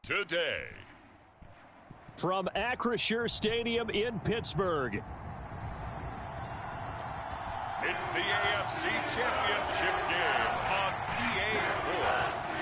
today. From Acrisure Stadium in Pittsburgh, it's the AFC Championship game on EA Sports.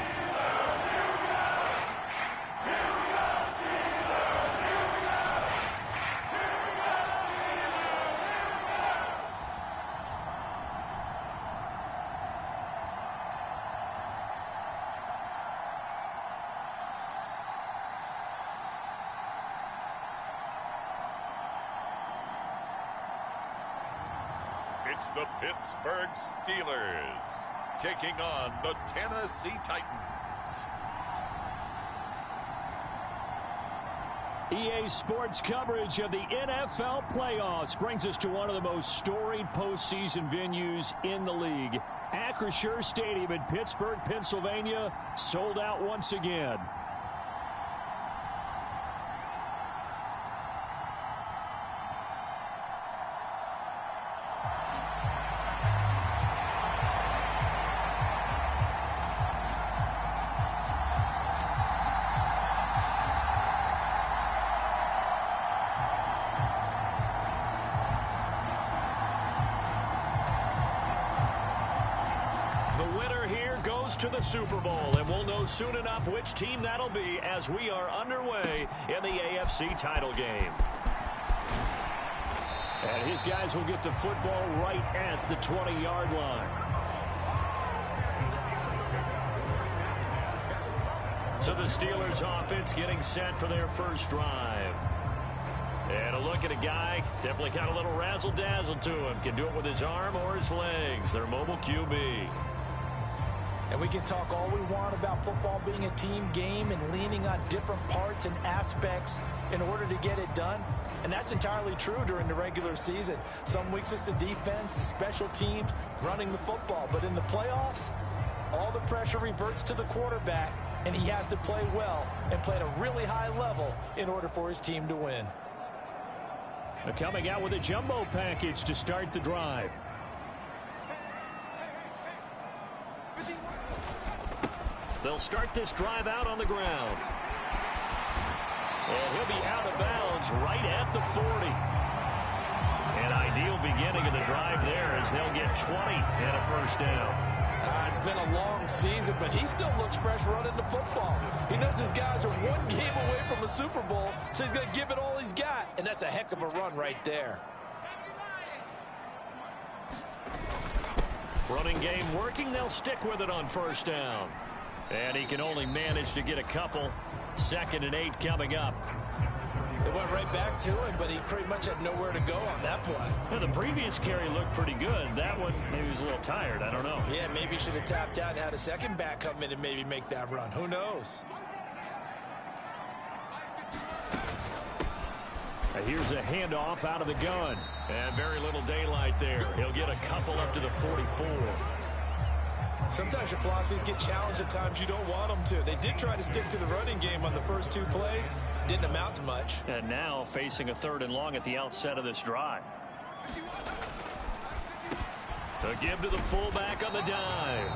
It's the Pittsburgh Steelers taking on the Tennessee Titans. EA Sports coverage of the NFL playoffs brings us to one of the most storied postseason venues in the league. Acrisure Stadium in Pittsburgh, Pennsylvania, sold out once again. To the Super Bowl, and we'll know soon enough which team that'll be as we are underway in the AFC title game. And his guys will get the football right at the 20-yard line. So the Steelers offense getting set for their first drive. And a look at a guy, definitely got a little razzle-dazzle to him. Can do it with his arm or his legs. Their mobile QB. And we can talk all we want about football being a team game and leaning on different parts and aspects in order to get it done. And that's entirely true during the regular season. Some weeks it's the defense, the special teams, running the football. But in the playoffs, all the pressure reverts to the quarterback, and he has to play well and play at a really high level in order for his team to win. Coming out with a jumbo package to start the drive. They'll start this drive out on the ground. And he'll be out of bounds right at the 40. An ideal beginning of the drive there as they'll get 20 and a first down. It's been a long season, but he still looks fresh running the football. He knows his guys are one game away from a Super Bowl, so he's going to give it all he's got. And that's a heck of a run right there. Running game working. They'll stick with it on first down. And he can only manage to get a couple. 2nd and 8 coming up. It went right back to him, but he pretty much had nowhere to go on that play. Well, the previous carry looked pretty good. That one, maybe he was a little tired. I don't know. Yeah, maybe he should have tapped out and had a second back come in and maybe make that run. Who knows? Here's a handoff out of the gun. And very little daylight there. He'll get a couple up to the 44. Sometimes your philosophies get challenged at times you don't want them to. They did try to stick to the running game on the first 2 plays. Didn't amount to much. And now facing a 3rd and long at the outset of this drive. A give to the fullback on the dive.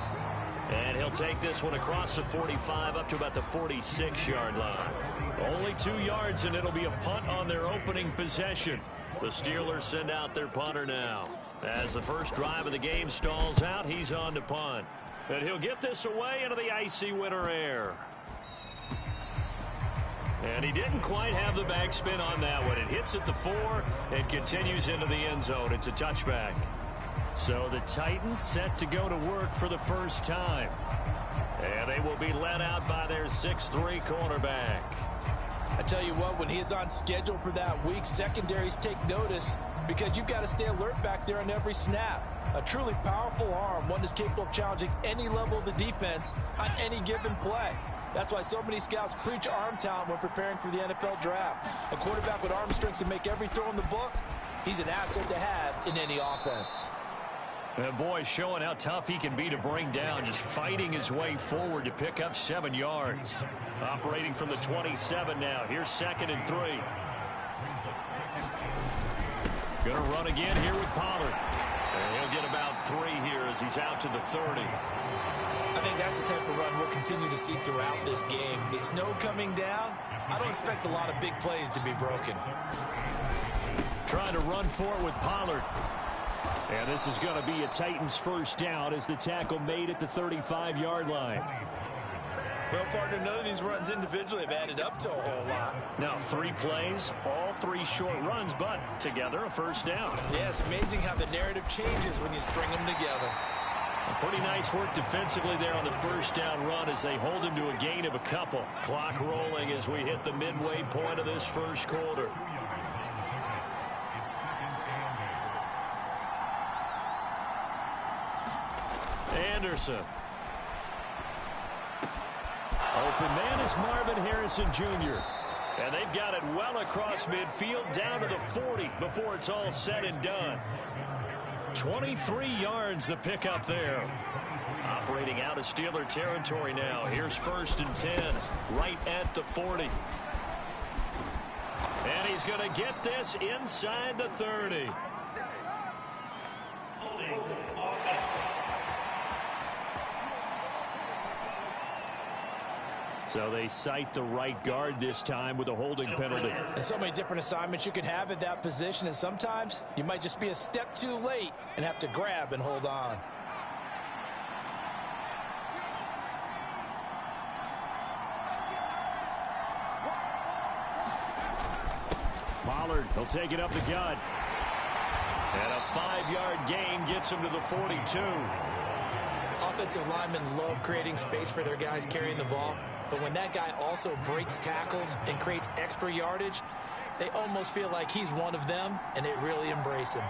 And he'll take this one across the 45 up to about the 46-yard line. Only 2 yards, and it'll be a punt on their opening possession. The Steelers send out their punter now. As the first drive of the game stalls out, he's on to punt. And he'll get this away into the icy winter air. And he didn't quite have the backspin on that one. It hits at the 4 and continues into the end zone. It's a touchback. So the Titans set to go to work for the first time. And they will be led out by their 6'3" cornerback. I tell you what, when he is on schedule for that week, secondaries take notice because you've got to stay alert back there on every snap. A truly powerful arm, one that's capable of challenging any level of the defense on any given play. That's why so many scouts preach arm talent when preparing for the NFL draft. A quarterback with arm strength to make every throw in the book, he's an asset to have in any offense. And boy, showing how tough he can be to bring down, just fighting his way forward to pick up 7 yards. Operating from the 27 now. Here's 2nd and 3. Going to run again here with Pollard. And he'll get about 3 here as he's out to the 30. I think that's the type of run we'll continue to see throughout this game. The snow coming down, I don't expect a lot of big plays to be broken. Trying to run for it with Pollard. And this is going to be a Titans first down as the tackle made at the 35-yard line. Well, partner, none of these runs individually have added up to a whole lot. Now 3 plays, all 3 short runs, but together a first down. Yeah, it's amazing how the narrative changes when you string them together. Pretty nice work defensively there on the first down run as they hold him to a gain of a couple. Clock rolling as we hit the midway point of this first quarter. Anderson. Open man is Marvin Harrison Jr. And they've got it well across midfield down to the 40 before it's all said and done. 23 yards the pickup there. Operating out of Steeler territory now. Here's 1st and 10 right at the 40. And he's going to get this inside the 30. So they cite the right guard this time with a holding penalty. There's so many different assignments you could have at that position, and sometimes you might just be a step too late and have to grab and hold on. Pollard, he'll take it up the gut. And a 5-yard gain gets him to the 42. Offensive linemen love creating space for their guys carrying the ball. But when that guy also breaks tackles and creates extra yardage, they almost feel like he's one of them, and they really embrace him.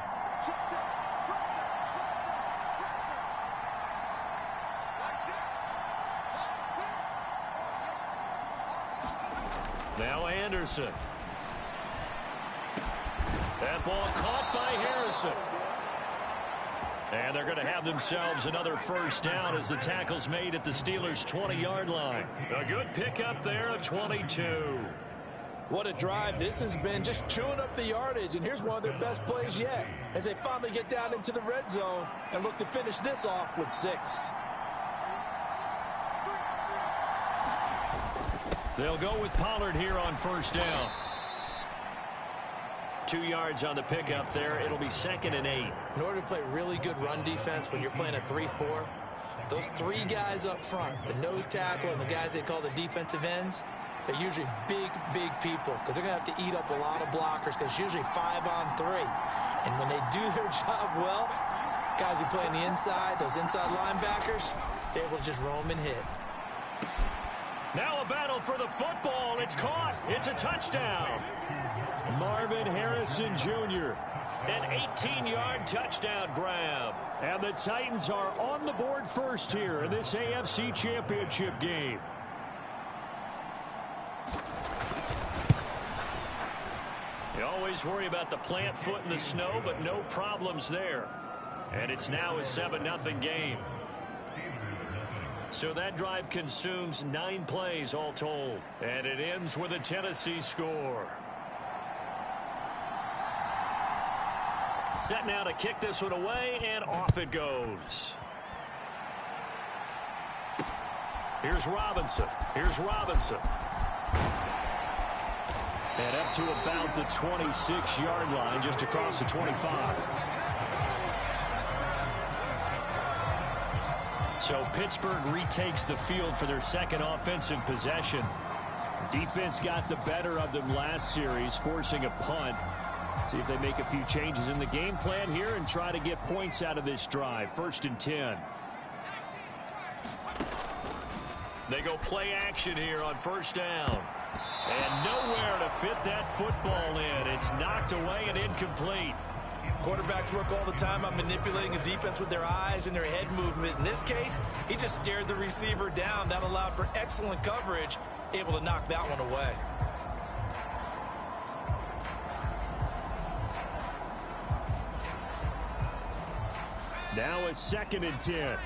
Now Anderson. That ball caught by Harrison. And they're going to have themselves another first down as the tackle's made at the Steelers' 20-yard line. A good pickup there at 22. What a drive this has been, just chewing up the yardage. And here's one of their best plays yet as they finally get down into the red zone and look to finish this off with 6. They'll go with Pollard here on first down. 2 yards on the pickup there. It'll be 2nd and 8. In order to play really good run defense when you're playing a 3-4, those 3 guys up front, the nose tackle and the guys they call the defensive ends, they're usually big people because they're going to have to eat up a lot of blockers because it's usually 5-on-3. And when they do their job well, guys who play on the inside, those inside linebackers, they're able to just roam and hit. Now a battle for the football. It's caught. It's a touchdown. Marvin Harrison Jr. An 18-yard touchdown grab. And the Titans are on the board first here in this AFC Championship game. You always worry about the plant foot in the snow, but no problems there. And it's now a 7-0 game. So that drive consumes 9 plays all told. And it ends with a Tennessee score. Set now to kick this one away, and off it goes. Here's Robinson. And up to about the 26-yard line, just across the 25. So Pittsburgh retakes the field for their second offensive possession. Defense got the better of them last series, forcing a punt. See if they make a few changes in the game plan here and try to get points out of this drive. 1st and 10. They go play action here on first down. And nowhere to fit that football in. It's knocked away and incomplete. Quarterbacks work all the time on manipulating a defense with their eyes and their head movement. In this case, he just stared the receiver down. That allowed for excellent coverage, able to knock that one away. Now a 2nd and 10.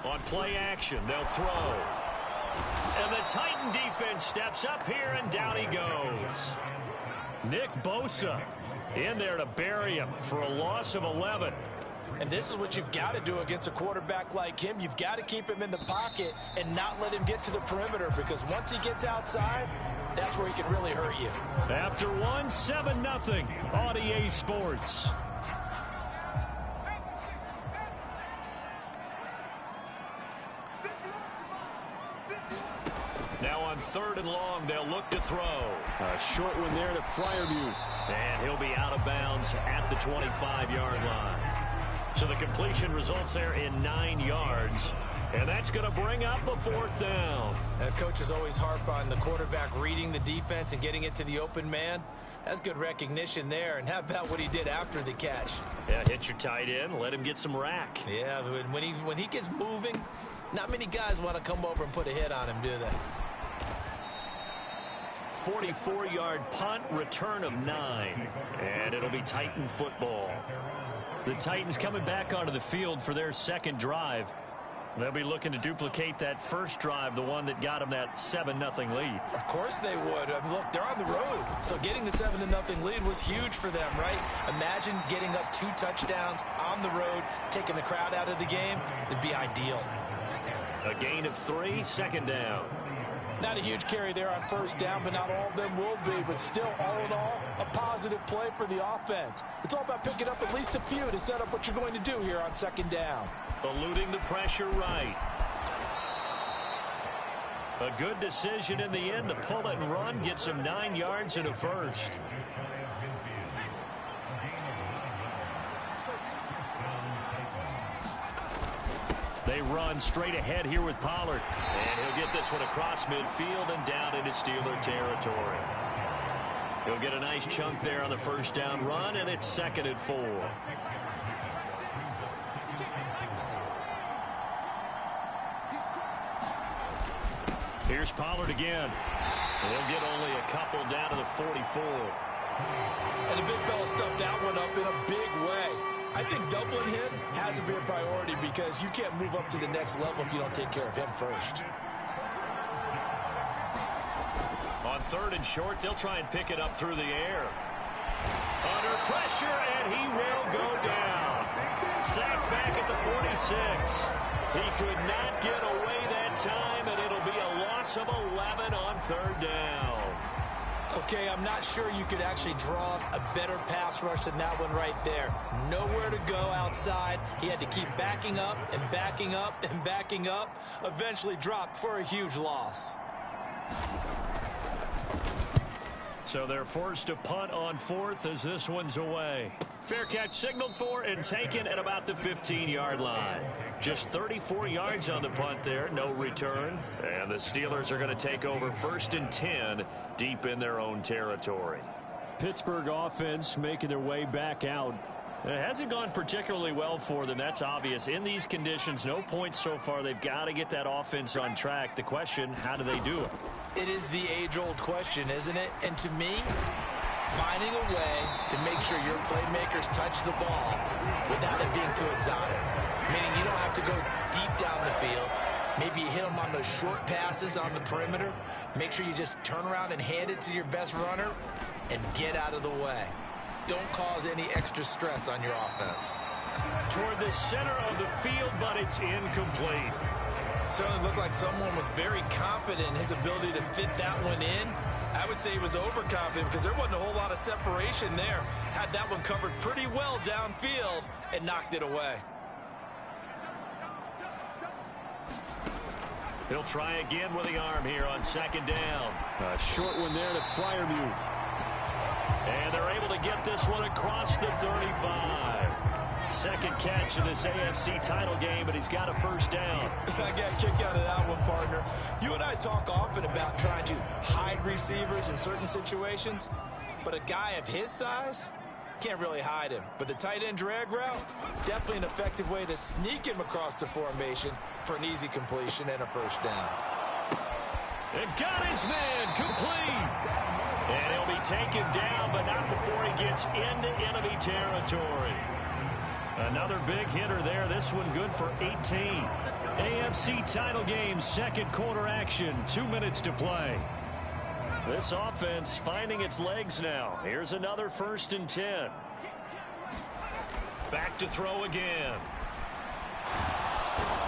On play action. They'll throw. And the Titan defense steps up here, and down he goes. Nick Bosa in there to bury him for a loss of 11. And this is what you've got to do against a quarterback like him. You've got to keep him in the pocket and not let him get to the perimeter, because once he gets outside, that's where he can really hurt you. After one, 7-0 on EA Sports. Now on 3rd and long, they'll look to throw. A short one there to Fryermuth. And he'll be out of bounds at the 25-yard line. So the completion results there in 9 yards. And that's going to bring up a 4th down. Coaches always harp on the quarterback reading the defense and getting it to the open man. That's good recognition there. And how about what he did after the catch? Yeah, hit your tight end, let him get some rack. Yeah, when he gets moving, not many guys want to come over and put a hit on him, do they? 44-yard punt, return of 9. And it'll be Titan football. The Titans coming back onto the field for their second drive. They'll be looking to duplicate that first drive, the one that got them that 7-0 lead. Of course they would. I mean, look, they're on the road. So getting the 7-0 lead was huge for them, right? Imagine getting up 2 touchdowns on the road, taking the crowd out of the game. It'd be ideal. A gain of 3, 2nd down. Not a huge carry there on 1st down, but not all of them will be. But still, all in all, a positive play for the offense. It's all about picking up at least a few to set up what you're going to do here on 2nd down. Eluding the pressure right. A good decision in the end to pull it and run, gets him 9 yards and a first. They run straight ahead here with Pollard. And he'll get this one across midfield and down into Steeler territory. He'll get a nice chunk there on the 1st down run, and it's 2nd and 4. Here's Pollard again. He'll get only a couple down to the 44. And the big fella stuffed that one up in a big way. I think doubling him has to be a priority, because you can't move up to the next level if you don't take care of him first. On 3rd and short, they'll try and pick it up through the air. Under pressure, and he will go down. Sacked back at the 46. He could not get away that time, and it'll be a loss of 11 on 3rd down. Okay, I'm not sure you could actually draw a better pass rush than that one right there. Nowhere to go outside. He had to keep backing up and backing up and backing up. Eventually dropped for a huge loss. So they're forced to punt on 4th as this one's away. Fair catch signaled for and taken at about the 15-yard line. Just 34 yards on the punt there, no return. And the Steelers are going to take over 1st and 10 deep in their own territory. Pittsburgh offense making their way back out. It hasn't gone particularly well for them. That's obvious. In these conditions, no points so far. They've got to get that offense on track. The question, how do they do it? It is the age-old question, isn't it? And to me, finding a way to make sure your playmakers touch the ball without it being too exotic. Meaning you don't have to go deep down the field. Maybe you hit them on those short passes on the perimeter. Make sure you just turn around and hand it to your best runner and get out of the way. Don't cause any extra stress on your offense. Toward the center of the field, but it's incomplete. Certainly looked like someone was very confident in his ability to fit that one in. I would say he was overconfident, because there wasn't a whole lot of separation there. Had that one covered pretty well downfield and knocked it away. He'll try again with the arm here on 2nd down. A short one there to Fryermuth. And they're able to get this one across the 35. Second catch of this AFC title game, but he's got a 1st down. I got a kick out of that one, partner. You and I talk often about trying to hide receivers in certain situations, but a guy of his size can't really hide him. But the tight end drag route, definitely an effective way to sneak him across the formation for an easy completion and a 1st down. And got his man complete. And he'll be taken down, but not before he gets into enemy territory. Another big hitter there. This one good for 18. AFC title game, second quarter action, 2 minutes to play. This offense finding its legs now. Here's another 1st and 10. Back to throw again.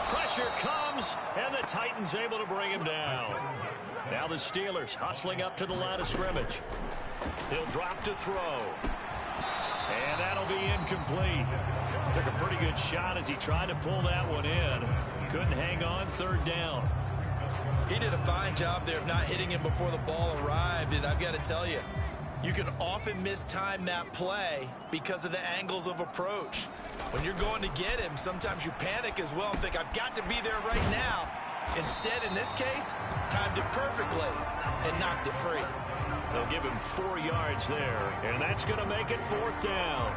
Pressure comes, and the Titans able to bring him down. Now the Steelers hustling up to the line of scrimmage. He'll drop to throw. And that'll be incomplete. Took a pretty good shot as he tried to pull that one in. Couldn't hang on, 3rd down. He did a fine job there of not hitting him before the ball arrived, and I've got to tell you, you can often mistime that play because of the angles of approach. When you're going to get him, sometimes you panic as well and think, I've got to be there right now. Instead, in this case, timed it perfectly and knocked it free. They'll give him 4 yards there, and that's going to make it 4th down.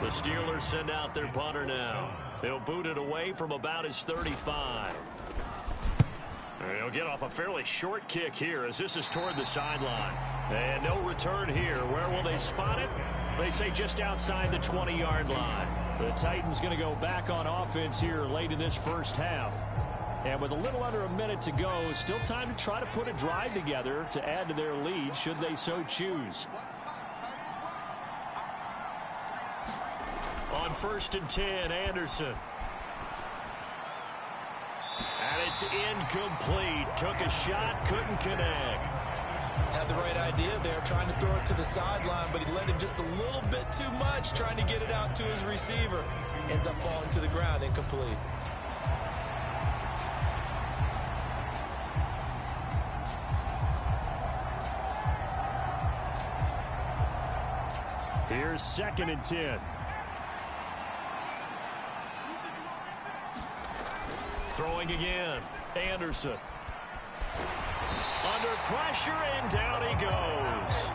The Steelers send out their punter now. They'll boot it away from about his 35. He'll get off a fairly short kick here as this is toward the sideline. And no return here. Where will they spot it? They say just outside the 20-yard line. The Titans going to go back on offense here late in this first half. And with a little under a minute to go, still time to try to put a drive together to add to their lead should they so choose. On 1st and 10, Anderson. And it's incomplete. Took a shot, couldn't connect. Had the right idea there, trying to throw it to the sideline, but he let him just a little bit too much, trying to get it out to his receiver. Ends up falling to the ground, incomplete. Here's 2nd and 10. Throwing again. Anderson. Under pressure, and down he goes.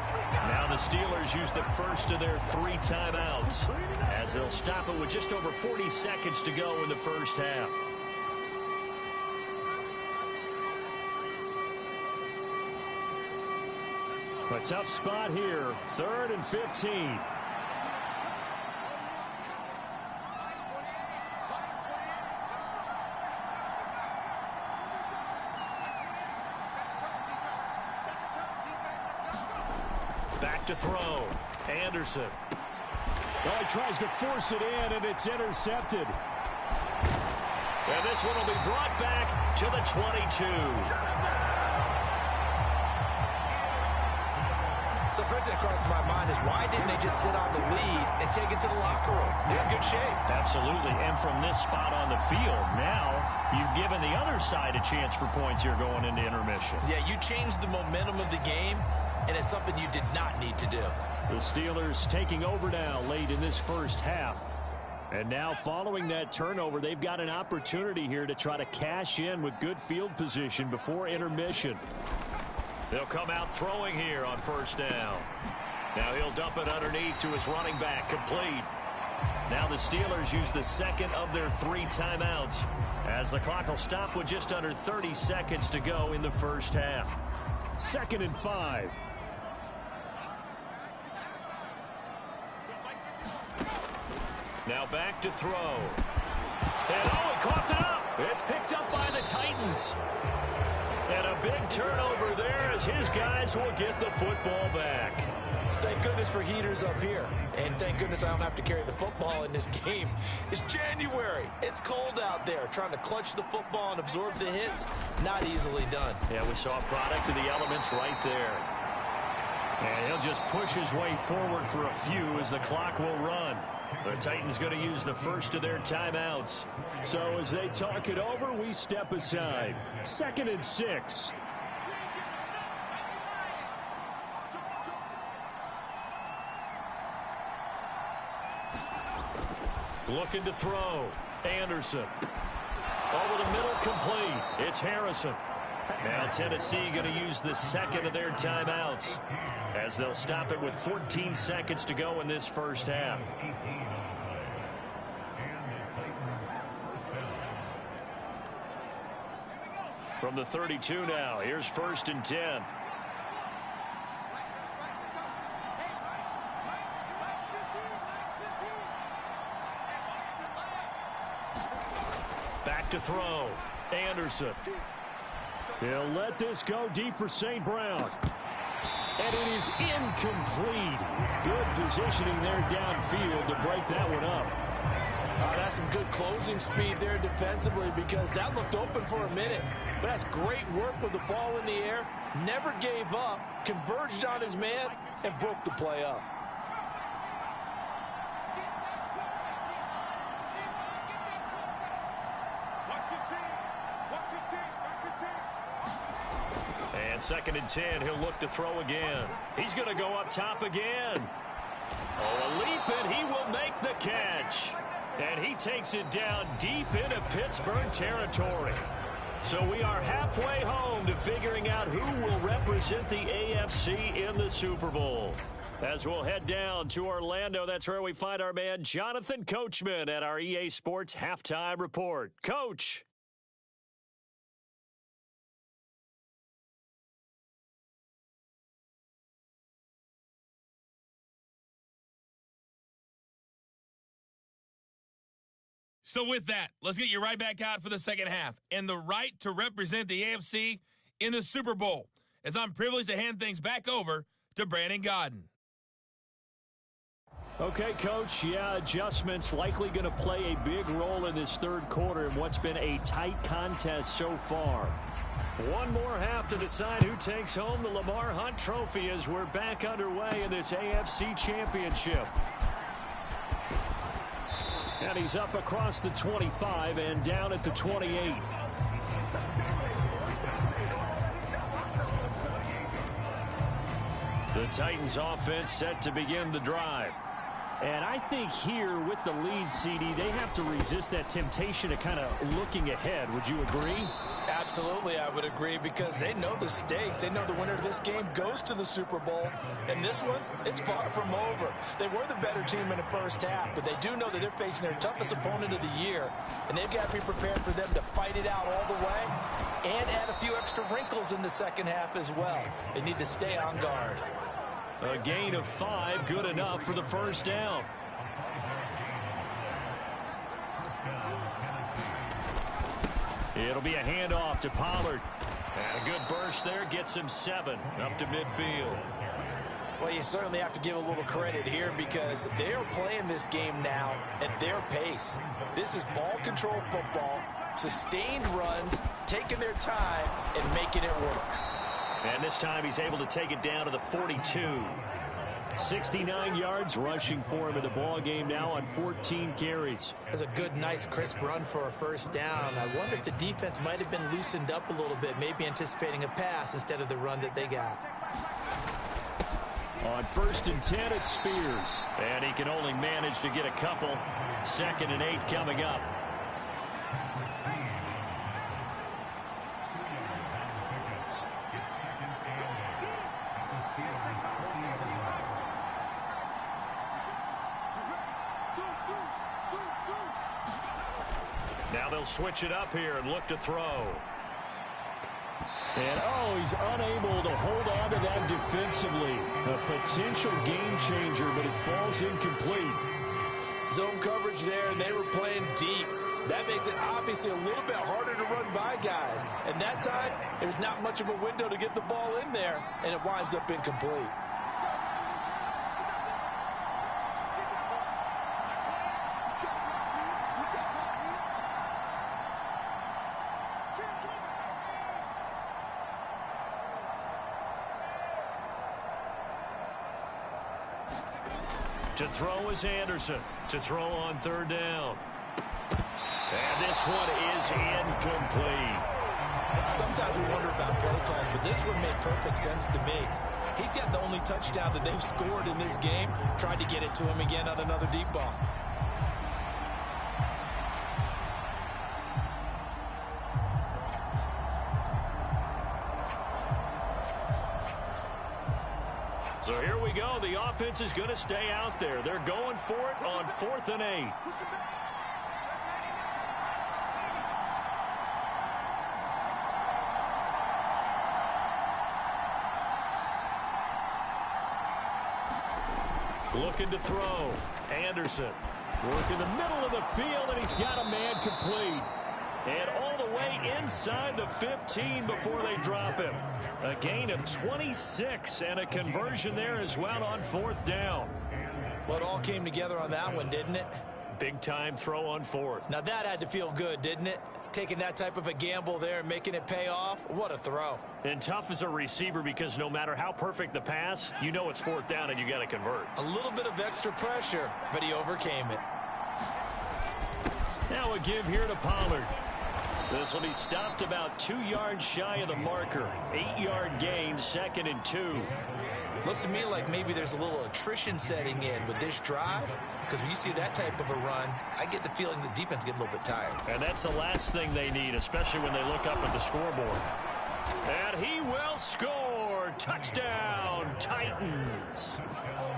Now the Steelers use the first of their 3 timeouts as they'll stop it with just over 40 seconds to go in the first half. A tough spot here. 3rd and 15. Back to throw. Anderson. Well, he tries to force it in, and it's intercepted. And this one will be brought back to the 22. So first thing that crosses my mind is why didn't they just sit on the lead and take it to the locker room? They're in good shape. Absolutely. And from this spot on the field, now you've given the other side a chance for points here going into intermission. Yeah, you changed the momentum of the game, and it's something you did not need to do. The Steelers taking over now late in this first half. And now following that turnover, they've got an opportunity here to try to cash in with good field position before intermission. They'll come out throwing here on 1st down. Now he'll dump it underneath to his running back, complete. Now the Steelers use the 2nd of their 3 timeouts as the clock will stop with just under 30 seconds to go in the first half. 2nd and 5. Now back to throw. And oh, he coughed it up. It's picked up by the Titans. And a big turnover there as his guys will get the football back. Thank goodness for heaters up here. And thank goodness I don't have to carry the football in this game. It's January. It's cold out there. Trying to clutch the football and absorb the hits, not easily done. Yeah, we saw a product of the elements right there. And he'll just push his way forward for a few as the clock will run. The Titans going to use the first of their timeouts. So as they talk it over, we step aside. 2nd and 6. Looking to throw. Anderson. Over the middle, complete. It's Harrison. Now Tennessee going to use the 2nd of their timeouts as they'll stop it with 14 seconds to go in this first half. From the 32 now, here's 1st and 10. Back to throw. Anderson. He'll let this go deep for St. Brown. And it is incomplete. Good positioning there downfield to break that one up. That's some good closing speed there defensively, because that looked open for a minute. But that's great work with the ball in the air. Never gave up, converged on his man, and broke the play up. And 2nd and 10, he'll look to throw again. He's going to go up top again. Oh, a leap, and he will make the catch. And he takes it down deep into Pittsburgh territory. So we are halfway home to figuring out who will represent the AFC in the Super Bowl. As we'll head down to Orlando, that's where we find our man Jonathan Coachman at our EA Sports Halftime Report. Coach. So with that, let's get you right back out for the second half and the right to represent the AFC in the Super Bowl, as I'm privileged to hand things back over to Brandon Godden. Okay, Coach, adjustments likely going to play a big role in this third quarter in what's been a tight contest so far. One more half to decide who takes home the Lamar Hunt Trophy as we're back underway in this AFC Championship. And he's up across the 25 and down at the 28. The Titans offense set to begin the drive. And I think here with the lead, CD, they have to resist that temptation of kind of looking ahead. Would you agree? Absolutely, I would agree, because they know the stakes. They know the winner of this game goes to the Super Bowl. And this one, it's far from over. They were the better team in the first half, but they do know that they're facing their toughest opponent of the year. And they've got to be prepared for them to fight it out all the way and add a few extra wrinkles in the second half as well. They need to stay on guard. A gain of 5, good enough for the first down. It'll be a handoff to Pollard. And a good burst there gets him 7 up to midfield. Well, you certainly have to give a little credit here, because they're playing this game now at their pace. This is ball control football, sustained runs, taking their time, and making it work. And this time he's able to take it down to the 42. 69 yards rushing for him in the ball game now on 14 carries. That's a good, nice, crisp run for a first down. I wonder if the defense might have been loosened up a little bit, maybe anticipating a pass instead of the run that they got. On 1st and 10, it's Spears. And he can only manage to get a couple. 2nd and 8 coming up. Now they'll switch it up here and look to throw. And, he's unable to hold on to that defensively. A potential game changer, but it falls incomplete. Zone coverage there, and they were playing deep. That makes it obviously a little bit harder to run by guys. And that time, it was not much of a window to get the ball in there, and it winds up incomplete. To throw is Anderson. To throw on 3rd down. And this one is incomplete. Sometimes we wonder about play calls, but this one made perfect sense to me. He's got the only touchdown that they've scored in this game. Tried to get it to him again on another deep ball. So here we go. The offense is going to stay out there. They're going for it on 4th and 8. Looking to throw. Anderson. Work in the middle of the field, and he's got a man complete. And all the way inside the 15 before they drop him. A gain of 26 and a conversion there as well on 4th down. Well, it all came together on that one, didn't it? Big time throw on 4th. Now that had to feel good, didn't it? Taking that type of a gamble there and making it pay off. What a throw. And tough as a receiver because no matter how perfect the pass, you know it's 4th down and you got to convert. A little bit of extra pressure, but he overcame it. Now a give here to Pollard. This will be stopped about 2 yards shy of the marker. 8-yard gain, 2nd and 2. Looks to me like maybe there's a little attrition setting in with this drive, because when you see that type of a run, I get the feeling the defense getting a little bit tired. And that's the last thing they need, especially when they look up at the scoreboard. And he will score. Touchdown, Titans.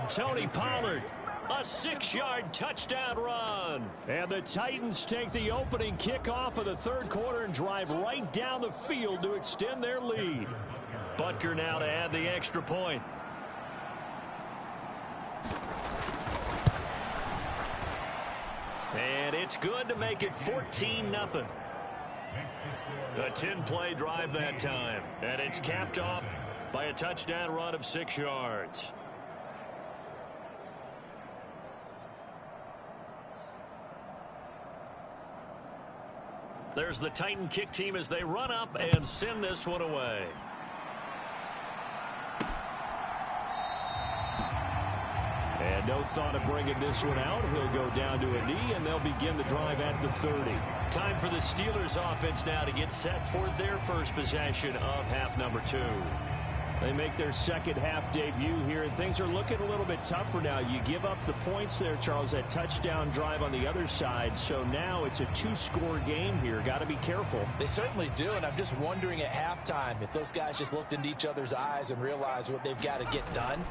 Tony Pollard. A 6-yard touchdown run. And the Titans take the opening kickoff of the 3rd quarter and drive right down the field to extend their lead. Butker now to add the extra point. And it's good to make it 14-0. A 10-play drive that time. And it's capped off by a touchdown run of 6 yards. There's the Titan kick team as they run up and send this one away. And no thought of bringing this one out. He'll go down to a knee, and they'll begin the drive at the 30. Time for the Steelers offense now to get set for their first possession of half number 2. They make their second half debut here, and things are looking a little bit tougher now. You give up the points there, Charles, that touchdown drive on the other side. So now it's a 2-score game here. Got to be careful. They certainly do, and I'm just wondering at halftime if those guys just looked into each other's eyes and realized what they've got to get done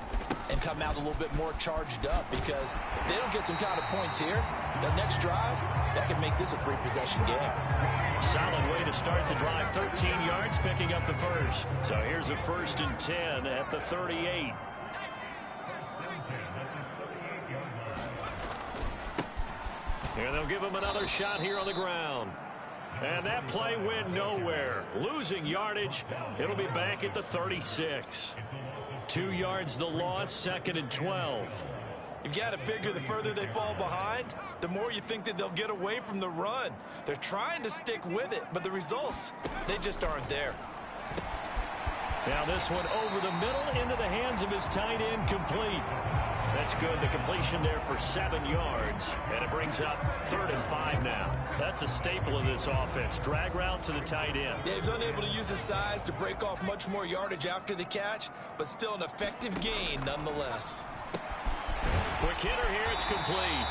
and come out a little bit more charged up, because if they don't get some kind of points here, the next drive, that could make this a free-possession game. Solid way to start the drive. 13 yards, picking up the first. So here's a 1st and 10 at the 38. And they'll give him another shot here on the ground. And that play went nowhere. Losing yardage. It'll be back at the 36. 2 yards the loss, 2nd and 12. You've got to figure the further they fall behind, the more you think that they'll get away from the run. They're trying to stick with it, but the results, they just aren't there. Now this one over the middle into the hands of his tight end, complete. That's good. The completion there for 7 yards, and it brings up 3rd and 5 now. That's a staple of this offense. Drag route to the tight end. Yeah, he's unable to use his size to break off much more yardage after the catch, but still an effective gain nonetheless. Quick hitter here, it's complete.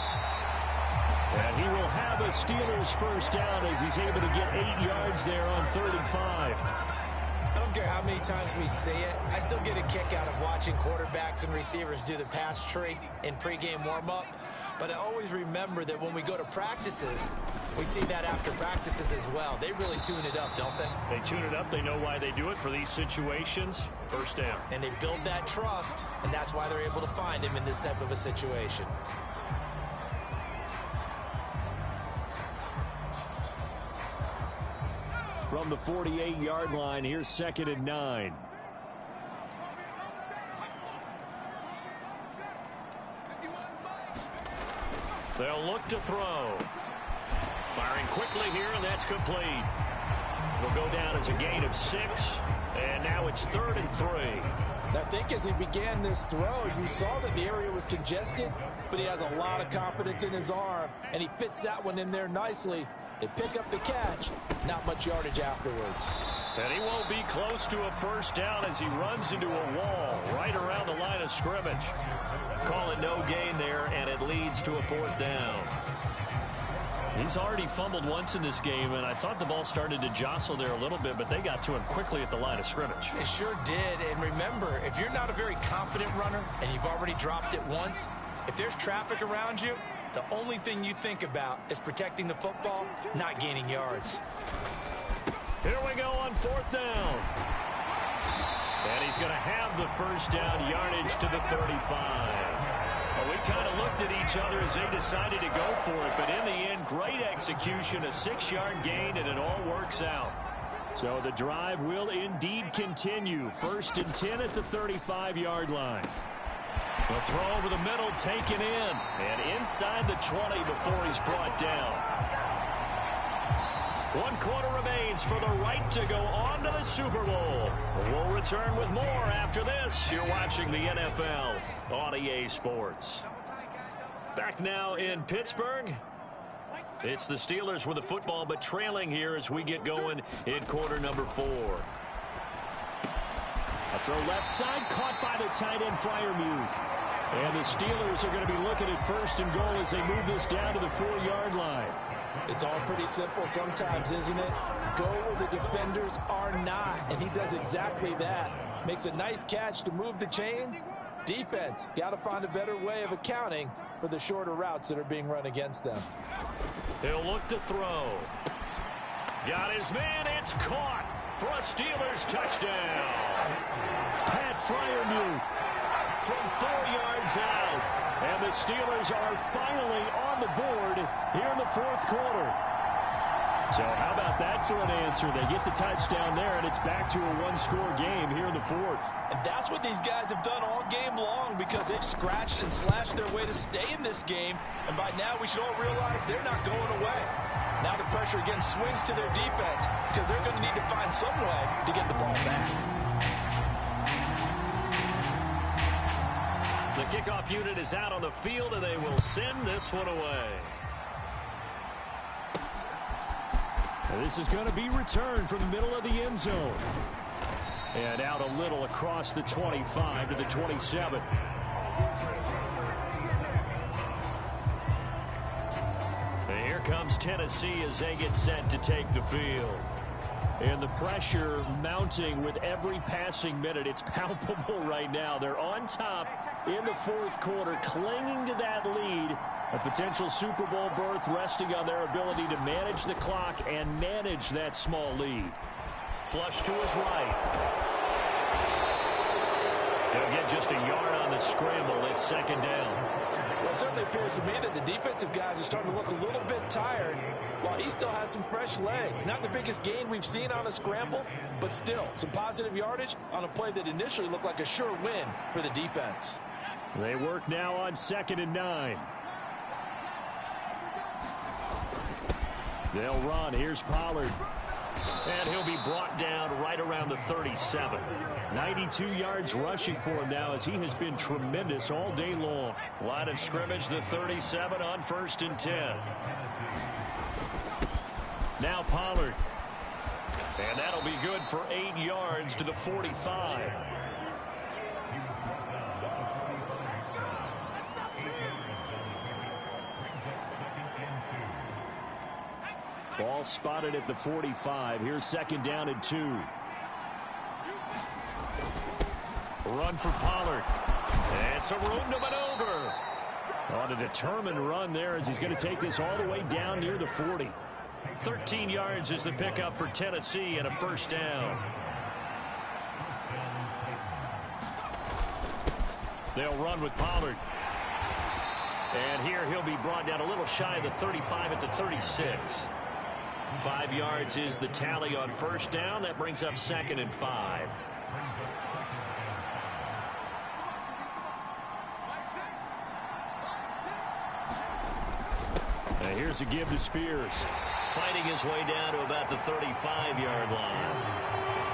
And he will have a Steelers first down as he's able to get 8 yards there on 3rd and 5. I don't care how many times we say it, I still get a kick out of watching quarterbacks and receivers do the pass tree in pregame warm-up. But I always remember that when we go to practices, we see that after practices as well. They really tune it up, don't they? They tune it up. They know why they do it for these situations. First down. And they build that trust, and that's why they're able to find him in this type of a situation. From the 48-yard line, here's 2nd and 9. They'll look to throw. Firing quickly here, and that's complete. Will go down as a gain of 6, and now it's 3rd and 3. I think as he began this throw, you saw that the area was congested, but he has a lot of confidence in his arm, and he fits that one in there nicely. They pick up the catch, not much yardage afterwards. And he won't be close to a first down as he runs into a wall right around the line of scrimmage. Call it no gain there, and it leads to a 4th down. He's already fumbled once in this game, and I thought the ball started to jostle there a little bit, but they got to him quickly at the line of scrimmage. It sure did, and remember, if you're not a very confident runner and you've already dropped it once, if there's traffic around you, the only thing you think about is protecting the football, not gaining yards. Here we go on 4th down. And he's going to have the first down, yardage to the 35. Well, we kind of looked at each other as they decided to go for it, but in the end, great execution, a 6-yard gain, and it all works out. So the drive will indeed continue. 1st and 10 at the 35-yard line. The throw over the middle taken in, and inside the 20 before he's brought down. 1 quarter remains for the right to go on to the Super Bowl. We'll return with more after this. You're watching the NFL on EA Sports. Back now in Pittsburgh. It's the Steelers with the football, but trailing here as we get going in quarter number 4. A throw left side, caught by the tight end, Freiermuth. And the Steelers are going to be looking at 1st and goal as they move this down to the 4-yard line. It's all pretty simple sometimes, isn't it? Go where the defenders are not, and he does exactly that. Makes a nice catch to move the chains. Defense, got to find a better way of accounting for the shorter routes that are being run against them. He'll look to throw. Got his man. It's caught for a Steelers touchdown. Pat Freiermuth from 4 yards out. And the Steelers are finally on the board here in the 4th quarter. So how about that for an answer? They get the touchdown there, and it's back to a 1-score game here in the 4th. And that's what these guys have done all game long because they've scratched and slashed their way to stay in this game. And by now, we should all realize they're not going away. Now the pressure again swings to their defense because they're going to need to find some way to get the ball back. The kickoff unit is out on the field, and they will send this one away. And this is going to be returned from the middle of the end zone. And out a little across the 25 to the 27. And here comes Tennessee as they get set to take the field. And the pressure mounting with every passing minute. It's palpable right now. They're on top in the 4th quarter, clinging to that lead. A potential Super Bowl berth resting on their ability to manage the clock and manage that small lead. Flush to his right. They'll get just a yard on the scramble. It's 2nd down. Well, it certainly appears to me that the defensive guys are starting to look a little bit tired while he still has some fresh legs. Not the biggest gain we've seen on a scramble, but still some positive yardage on a play that initially looked like a sure win for the defense. They work now on 2nd and 9. They'll run. Here's Pollard. And he'll be brought down right around the 37. 92 yards rushing for him now as he has been tremendous all day long. Line of scrimmage, the 37 on 1st and 10. Now Pollard. And that'll be good for 8 yards to the 45. Ball spotted at the 45. Here's 2nd down and 2. Run for Pollard. It's a room to maneuver. On a determined run there as he's going to take this all the way down near the 40. 13 yards is the pickup for Tennessee and a 1st down. They'll run with Pollard. And here he'll be brought down a little shy of the 35 at the 36. 5 yards is the tally on 1st down. That brings up 2nd and 5. Now here's a give to Spears. Fighting his way down to about the 35-yard line.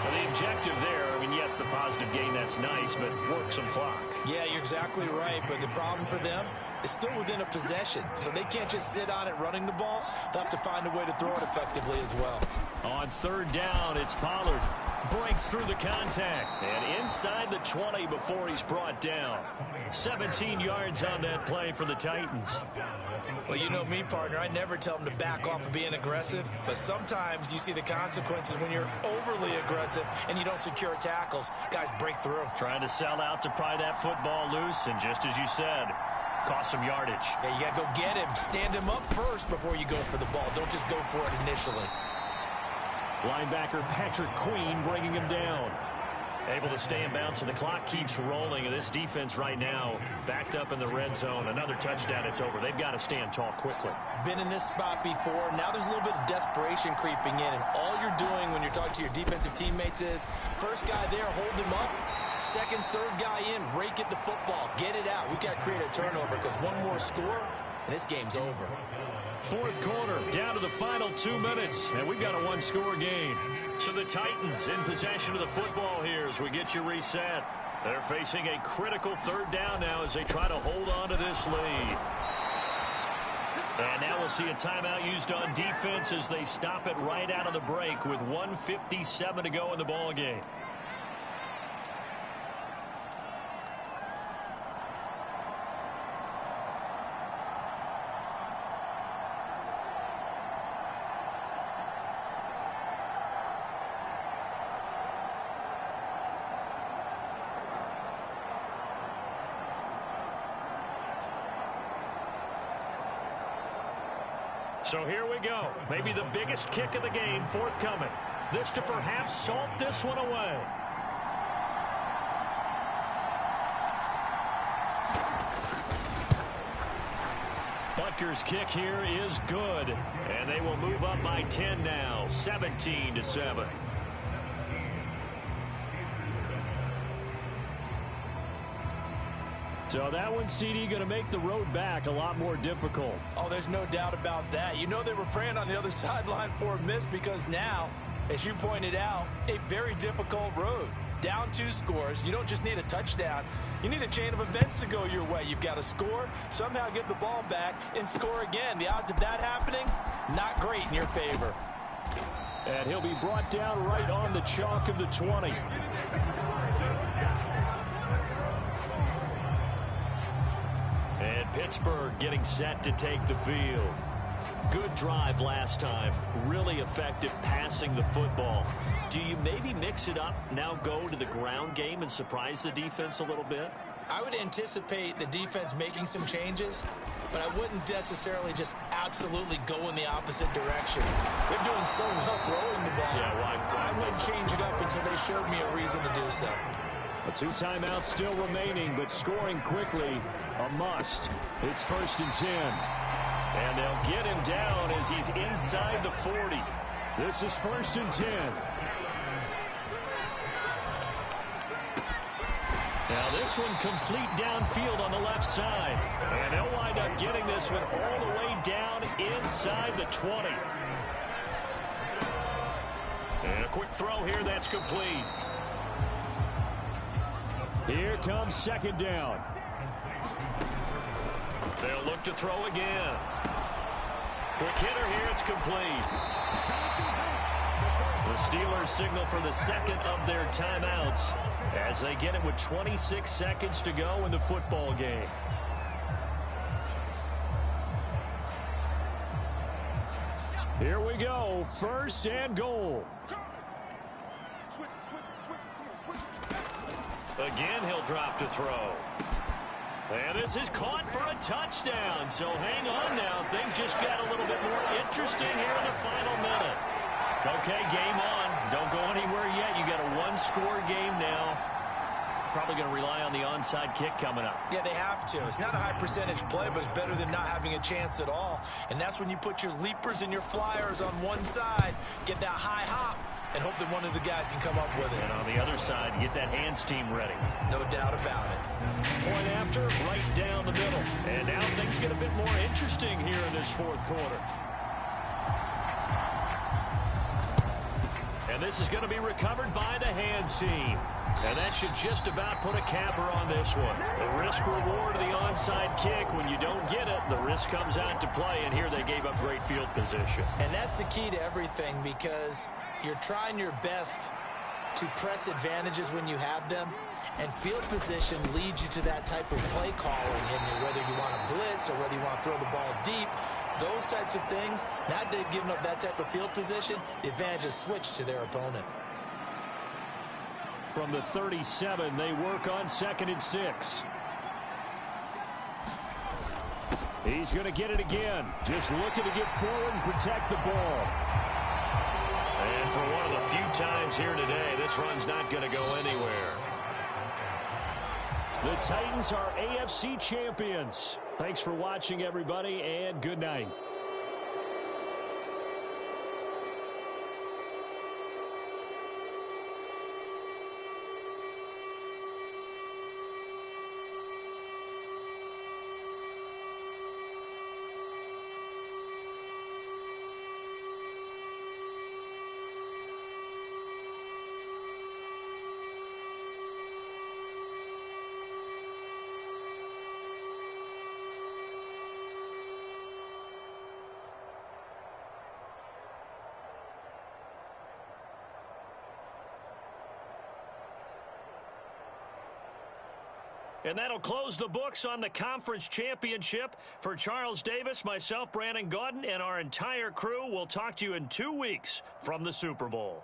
Now the objective there, I mean, yes, the positive gain, that's nice, but work some clock. Yeah, you're exactly right, but the problem for them is still within a possession, so they can't just sit on it running the ball. They'll have to find a way to throw it effectively as well. On 3rd down, it's Pollard. Breaks through the contact. And inside the 20 before he's brought down. 17 yards on that play for the Titans. Well, you know me, partner. I never tell them to back off of being aggressive, but sometimes you see the consequences when you're overly aggressive and you don't secure tackles. Guys break through. Trying to sell out to pry that football loose, and just as you said, cost some yardage. Yeah, you got to go get him. Stand him up first before you go for the ball. Don't just go for it initially. Linebacker Patrick Queen bringing him down. Able to stay in bounds, and the clock keeps rolling. And this defense right now backed up in the red zone. Another touchdown, it's over. They've got to stand tall quickly. Been in this spot before. Now there's a little bit of desperation creeping in, and all you're doing when you're talking to your defensive teammates is first guy there, hold him up. Second, third guy in, rake at the football. Get it out. We've got to create a turnover because one more score, and this game's over. Fourth quarter, down to the final 2 minutes, and we've got a one-score game. So the Titans in possession of the football here as we get you reset. They're facing a critical third down now as they try to hold on to this lead. And now we'll see a timeout used on defense as they stop it right out of the break with 1:57 to go in the ball game. So here we go. Maybe the biggest kick of the game forthcoming. This to perhaps salt this one away. Butker's kick here is good. And they will move up by 10 now, 17-7. So that one, CD, going to make the road back a lot more difficult. Oh, there's no doubt about that. You know they were praying on the other sideline for a miss because now, as you pointed out, a very difficult road. Down 2 scores. You don't just need a touchdown. You need a chain of events to go your way. You've got to score, somehow get the ball back, and score again. The odds of that happening, not great in your favor. And he'll be brought down right on the chalk of the 20. And Pittsburgh getting set to take the field. Good drive last time. Really effective passing the football. Do you maybe mix it up, now go to the ground game and surprise the defense a little bit? I would anticipate the defense making some changes, but I wouldn't necessarily just absolutely go in the opposite direction. They're doing so well throwing the ball. Yeah, why? I wouldn't change it up until they showed me a reason to do so. A 2 timeouts still remaining, but scoring quickly, a must. It's 1st and 10. And they'll get him down as he's inside the 40. This is 1st and 10. Now this one complete downfield on the left side. And they'll wind up getting this one all the way down inside the 20. And a quick throw here, that's complete. Here comes 2nd down. They'll look to throw again. Quick hitter here, it's complete. The Steelers signal for the second of their timeouts as they get it with 26 seconds to go in the football game. Here we go, 1st and goal. Again, he'll drop to throw. And this is caught for a touchdown. So hang on now. Things just got a little bit more interesting here in the final minute. Okay, game on. Don't go anywhere yet. You got a 1-score game now. Probably going to rely on the onside kick coming up. Yeah, they have to. It's not a high percentage play, but it's better than not having a chance at all. And that's when you put your leapers and your flyers on one side, get that high hop, and hope that one of the guys can come up with it. And on the other side, get that hands team ready. No doubt about it. Point after, right down the middle. And now things get a bit more interesting here in this 4th quarter. And this is going to be recovered by the hands team. And that should just about put a capper on this one. The risk-reward of the onside kick. When you don't get it, the risk comes out to play. And here they gave up great field position. And that's the key to everything, because you're trying your best to press advantages when you have them. And field position leads you to that type of play calling. And whether you want to blitz or whether you want to throw the ball deep, those types of things, now that they've given up that type of field position, the advantage is switched to their opponent. From the 37, they work on 2nd and 6. He's going to get it again. Just looking to get forward and protect the ball. And for one of the few times here today. This run's not going to go anywhere. The Titans are AFC champions. Thanks for watching, everybody, and good night. And that'll close the books on the conference championship. For Charles Davis, myself, Brandon Gaudin, and our entire crew, we'll talk to you in 2 weeks from the Super Bowl.